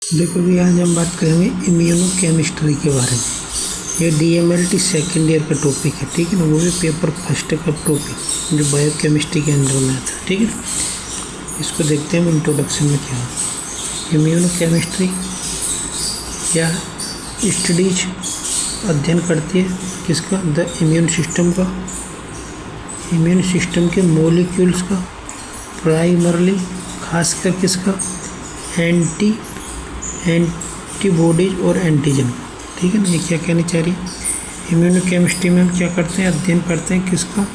देखो भी आज हम बात करेंगे इम्यूनोकेमिस्ट्री के बारे में। ये DMLT सेकेंड ईयर का टॉपिक है, ठीक है ना। वो भी पेपर फर्स्ट का टॉपिक जो बायोकेमिस्ट्री के अंदर में आता है, ठीक है। इसको देखते हैं इंट्रोडक्शन में क्या है। इम्यूनोकेमिस्ट्री क्या स्टडीज अध्ययन करती है किसका, द इम्यून सिस्टम का, इम्यून सिस्टम के मॉलिक्यूल्स का, प्राइमरली खासकर किसका, एंटीबॉडीज और एंटीजन, ठीक है ना। ये क्या कहना चाह रही है, इम्यूनोकेमिस्ट्री में हम क्या करते हैं, अध्ययन करते हैं किसका,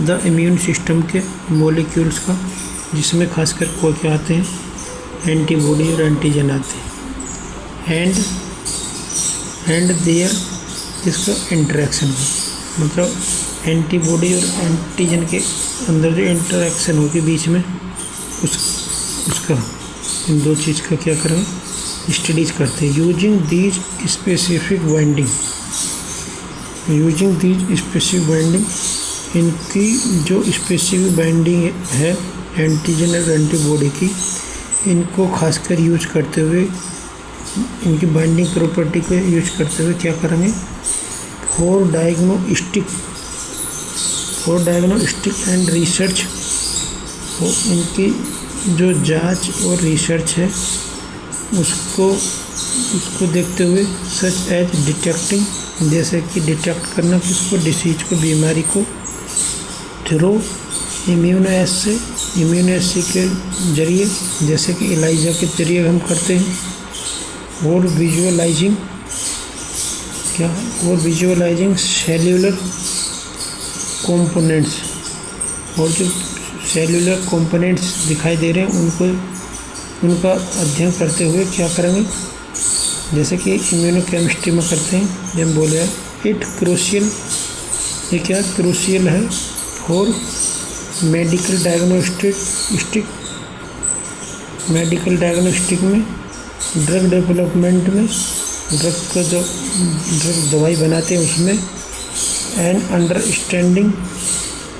द इम्यून सिस्टम के मॉलिक्यूल्स का, जिसमें खासकर कोई क्या आते हैं, एंटीबॉडी और एंटीजन आते हैं, एंड देयर इसका इंटरेक्शन हो, मतलब एंटीबॉडी और एंटीजन के अंदर जो इंटरेक्शन होगी बीच में उसका इन दो चीज़ का क्या करें, स्टडीज करते हैं। यूजिंग दीज स्पेसिफिक बाइंडिंग, इनकी जो स्पेसिफिक बाइंडिंग है एंटीजन और एंटीबॉडी की, इनको खासकर यूज करते हुए, इनकी बाइंडिंग प्रॉपर्टी को यूज करते हुए क्या करेंगे, फॉर डायग्नोस्टिक एंड रिसर्च, इनकी जो जांच और रिसर्च है उसको देखते हुए, सच एज डिटेक्टिंग, जैसे कि डिटेक्ट करना किसको, डिसीज को, बीमारी को, थ्रू इम्यूनोएस्से के जरिए, जैसे कि एलाइजा के जरिए हम करते हैं, और विजुअलाइजिंग सेल्यूलर कंपोनेंट्स, और जो सेल्यूलर कंपोनेंट्स दिखाई दे रहे हैं उनका अध्ययन करते हुए क्या करेंगे, जैसे कि इम्यूनोकेमिस्ट्री में करते हैं। जब बोले इट क्रूशियल, ये क्या क्रूशियल है फॉर मेडिकल डायग्नोस्टिक में, ड्रग डेवलपमेंट में, ड्रग का जो ड्रग दवाई बनाते हैं उसमें, एंड अंडरस्टैंडिंग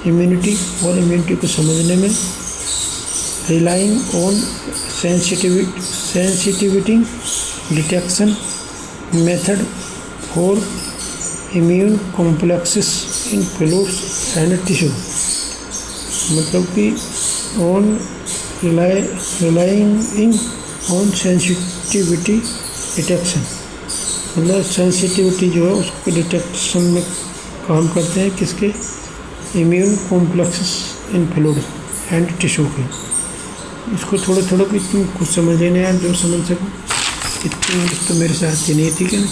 इम्यूनिटी, और इम्यूनिटी को समझने में, relying on sensitivity detection method for immune complexes in fluids and tissue, मतलब कि रिलाइंग ऑन सेंसिटिविटी डिटेक्शन, मतलब सेंसिटिविटी जो है उसको डिटेक्शन में काम करते हैं किसके, immune complexes in fluid and tissue के। इसको थोड़ा कि तुम कुछ समझ लेना यार, जो समझ सको। इतनी इंग्लिश तो मेरे साथ ही नहीं, ठीक है ना।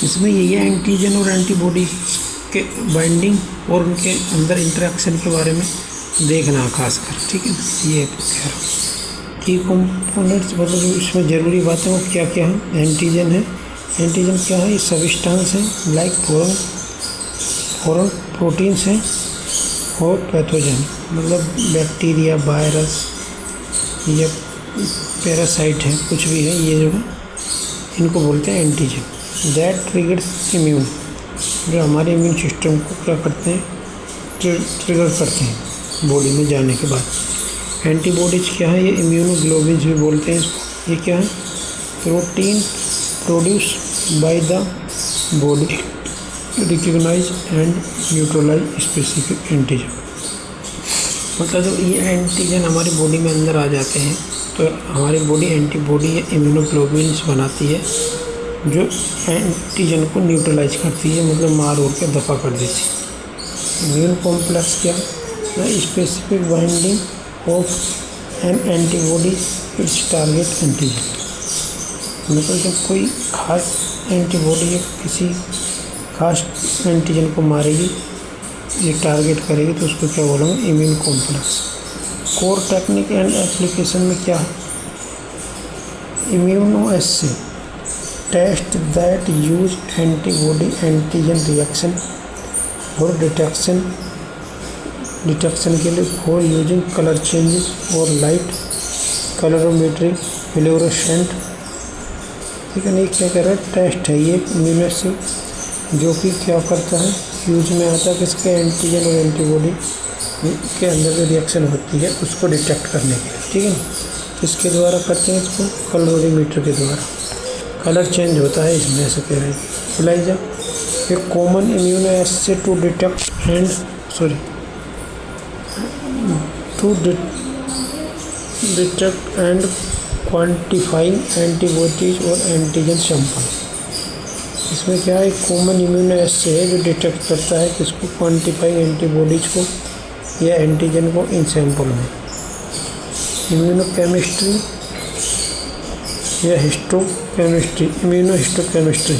इसमें ये एंटीजन और एंटीबॉडी के बाइंडिंग और उनके अंदर इंटरेक्शन के बारे में देखना खासकर, ठीक है ना। ये खैर की कंपोनेंट्स, मतलब जो इसमें ज़रूरी बातें वो क्या क्या है। एंटीजन है, एंटीजन क्या है, ये सब्सटेंस है लाइक फॉरेन प्रोटीन्स हैं, और पैथोजन मतलब बैक्टीरिया, वायरस या पैरासाइट है, कुछ भी है, ये जो है इनको बोलते हैं एंटीजन। दैट ट्रिगर्स इम्यून, जो हमारे इम्यून सिस्टम को क्या करते हैं, ट्रिगर करते हैं बॉडी में जाने के बाद। एंटीबॉडीज क्या है, ये इम्यूनोग्लोबिन्स भी बोलते हैं इसको। ये क्या है, protein produce by the body recognise and neutralise specific antigen, मतलब जब ये एंटीजन हमारी बॉडी में अंदर आ जाते हैं तो हमारी बॉडी एंटीबॉडी या इम्यूनोग्लोबिन्स बनाती है जो एंटीजन को न्यूट्रलाइज करती है, मतलब मार उड़ के दफ़ा कर देती है। इम्यून कॉम्प्लेक्स क्या, specific binding of N antibody it's target antigen, मतलब जब कोई खास एंटीबॉडी या किसी खास एंटीजन को मारेगी, ये टारगेट करेगी, तो उसको क्या बोलेंगे, immune complex. Core technique and application में क्या है, immunoassay test that use antibody antigen reaction for detection के लिए, फॉर यूजिंग कलर चेंजेस और लाइट कलरोमेट्री फ्लोरोसेंट, ठीक है ना। ये क्या कह रहा है, टेस्ट है ये इम्यूनोएस्से, जो कि क्या करता है, यूज में आता है किसके, एंटीजन और एंटीबॉडी के अंदर जो रिएक्शन होती है उसको डिटेक्ट करने के लिए, ठीक है ना। किसके द्वारा करते हैं इसको? कैलोरीमीटर के द्वारा। कलर चेंज होता है इसमें, ऐसे कह रहे हैं। ELISA a common immunoassay to detect and detect and quantifying antibodies और एंटीजन सैंपल। इसमें क्या है? कॉमन इम्यूनो एसे है जो डिटेक्ट करता है किसको? क्वांटिफाइंग एंटीबॉडीज को या एंटीजन को इन सैंपल में। इम्यूनोकेमिस्ट्री या हिस्टोकेमिस्ट्री, इम्यूनो हिस्टोकेमिस्ट्री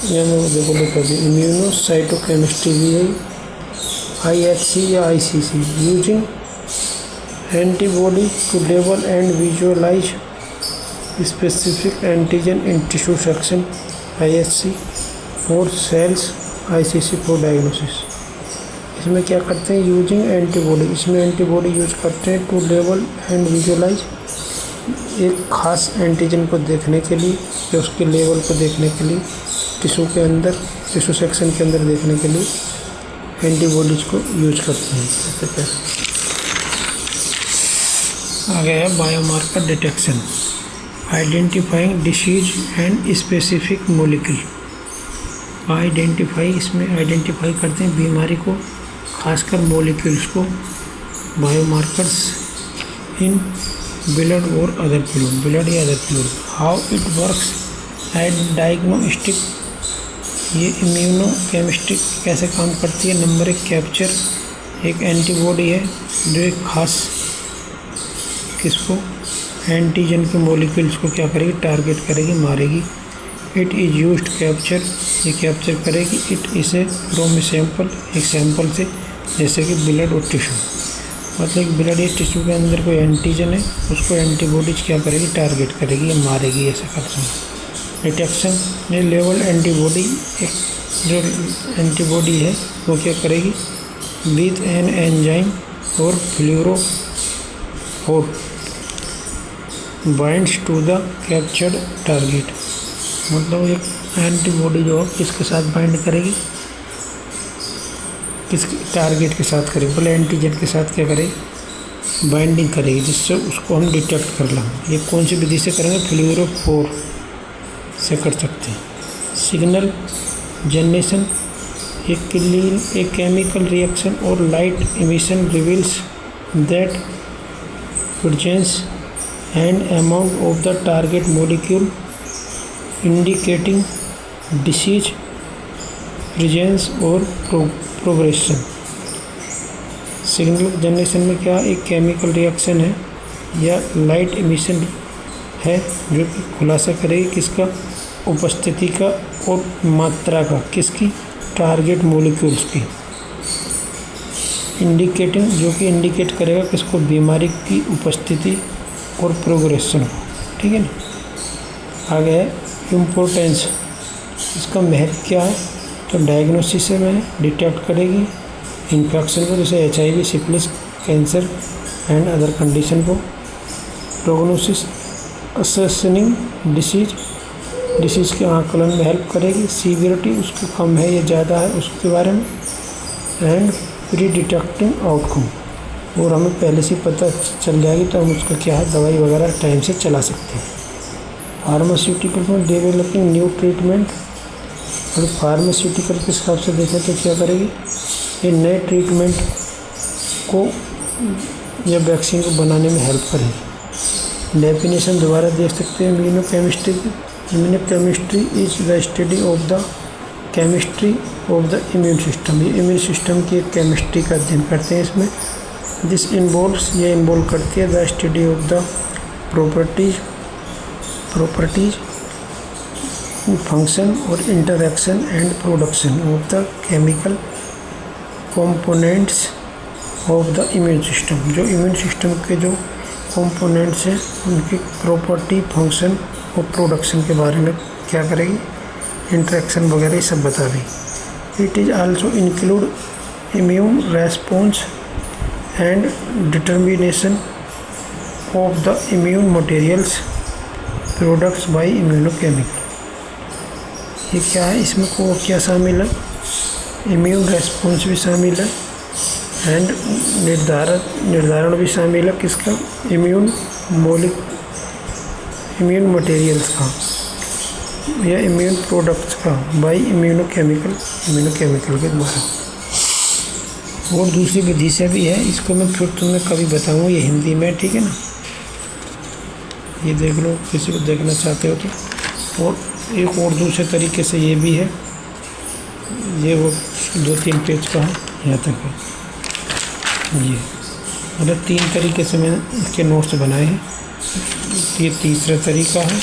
या मैं देखो लिखा दी, इम्यूनो साइटोकेमिस्ट्री भी है, IHC या ICC। Using antibody to label and visualise specific antigen in tissue section, IHC और सेल्स, ICC फॉर डायग्नोसिस। इसमें क्या करते हैं? यूजिंग एंटीबॉडी, इसमें एंटीबॉडी यूज करते हैं टू लेबल एंड विजुअलाइज, एक खास एंटीजन को देखने के लिए या उसके लेवल को देखने के लिए, टिश्यू के अंदर, टिश्यू सेक्शन के अंदर देखने के लिए एंटीबॉडीज को यूज करते हैं। आगे है biomarker detection, identifying disease and specific molecule. Identify, इसमें आइडेंटिफाई करते हैं बीमारी को, खासकर मोलिक्यूल्स को, बायोमार्कर्स इन ब्लड और अदर फ्लूइड, ब्लड या other fluid. How it works at diagnostic, ये इम्यूनो केमिस्ट्री कैसे काम करती है? नंबर 1 कैप्चर, एक एंटीबॉडी है जो एक खास किसको? एंटीजन के मॉलिक्यूल्स को क्या करेगी? टारगेट करेगी, मारेगी। इट इज़ यूज्ड कैप्चर, ये कैप्चर करेगी। इट इसे फ्रॉम ए सैंपल, एक सैंपल से, जैसे कि ब्लड और टिश्यू, मतलब ब्लड या टिश्यू के अंदर कोई एंटीजन है, उसको एंटीबॉडीज क्या करेगी? टारगेट करेगी या मारेगी, ऐसा करते हैं। डिटेक्शन, ये लेवल एंटीबॉडी, एक जो एंटीबॉडी है वो क्या करेगी? विद एन एंजाइम और fluorophore binds to the captured target, मतलब एक एंटीबॉडी जो किसके साथ बाइंड करेगी? किसके? टारगेट के साथ करेगी, बोले एंटीजन के साथ क्या करेगी? बाइंडिंग करेगी, जिससे उसको हम डिटेक्ट कर लेंगे। ये कौन सी विधि से करेंगे? फ्लोरोफोर से कर सकते हैं। सिग्नल जनरेशन, एक केमिकल रिएक्शन और light emission reveals that presence and amount of the target molecule indicating disease presence और प्रोग्रेशन। सिग्नल जनरेशन में क्या? एक केमिकल रिएक्शन है या लाइट इमिशन है जो कि खुलासा करेगी किसका? उपस्थिति का और मात्रा का, किसकी? टारगेट मॉलिक्यूल्स की। इंडिकेटिंग, जो कि इंडिकेट करेगा किसको? बीमारी की उपस्थिति और प्रोग्रेशन को, ठीक है ना। आगे है इम्पोर्टेंस, इसका महत्व क्या है? तो डायग्नोसिस में डिटेक्ट करेगी इन्फेक्शन को, जैसे HIV, syphilis, cancer and other condition को। प्रोग्नोसिस, असेसनिंग डिसीज़ के आकलन में हेल्प करेगी। सीवियरिटी, उसकी कम है या ज़्यादा है उसके बारे में। एंड प्री डिटेक्टिंग आउटकम, और हमें पहले से पता चल जाएगी तो हम उसका क्या है? दवाई वगैरह टाइम से चला सकते हैं। फार्मास्यूटिकल में डेवलपिंग न्यू ट्रीटमेंट, और फार्मास्यूटिकल के हिसाब से देखें तो क्या करेगी? ये नए ट्रीटमेंट को या वैक्सीन को बनाने में हेल्प करेगी। डेफिनेशन दोबारा देख सकते हैं इम्यूनोकेमिस्ट्री की। Immunochemistry is the study of the chemistry of the immune system, ये इम्यून सिस्टम की एक केमिस्ट्री का अध्ययन करते हैं इसमें। दिस इन्वॉल्व्स, ये इन्वॉल्व करती है the study of the properties function और interaction and production of the chemical components of the immune system, जो इम्यून सिस्टम के जो कंपोनेंट्स हैं उनकी प्रॉपर्टी, फंक्शन और प्रोडक्शन के बारे में क्या करेगी? इंटरैक्शन वगैरह ये सब बता देगी। It is also include immune response and determination of the immune materials products by immunochemical. ये क्या है? इसमें को क्या शामिल है? इम्यून रेस्पॉन्स भी शामिल है एंड निर्धारण भी शामिल है किसका? इम्यून मौलिक इम्यून मटेरियल्स का या इम्यून प्रोडक्ट्स का बाई इम्यूनोकेमिकल के द्वारा। और दूसरी विधि से भी है, इसको मैं फिर तुम्हें कभी बताऊँ, ये हिंदी में, ठीक है ना। ये देख लो किसी को देखना चाहते हो तो। और एक और दूसरे तरीके से ये भी है, ये वो 2-3 पेज का है, यहाँ तक है ये। मतलब 3 तरीके से मैंने इसके नोट्स बनाए हैं। ये तीसरा तरीका है,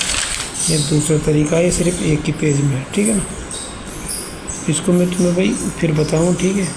ये दूसरा तरीका है, ये सिर्फ एक ही पेज में है, ठीक है ना। इसको मैं तुम्हें भाई फिर बताऊँ, ठीक है।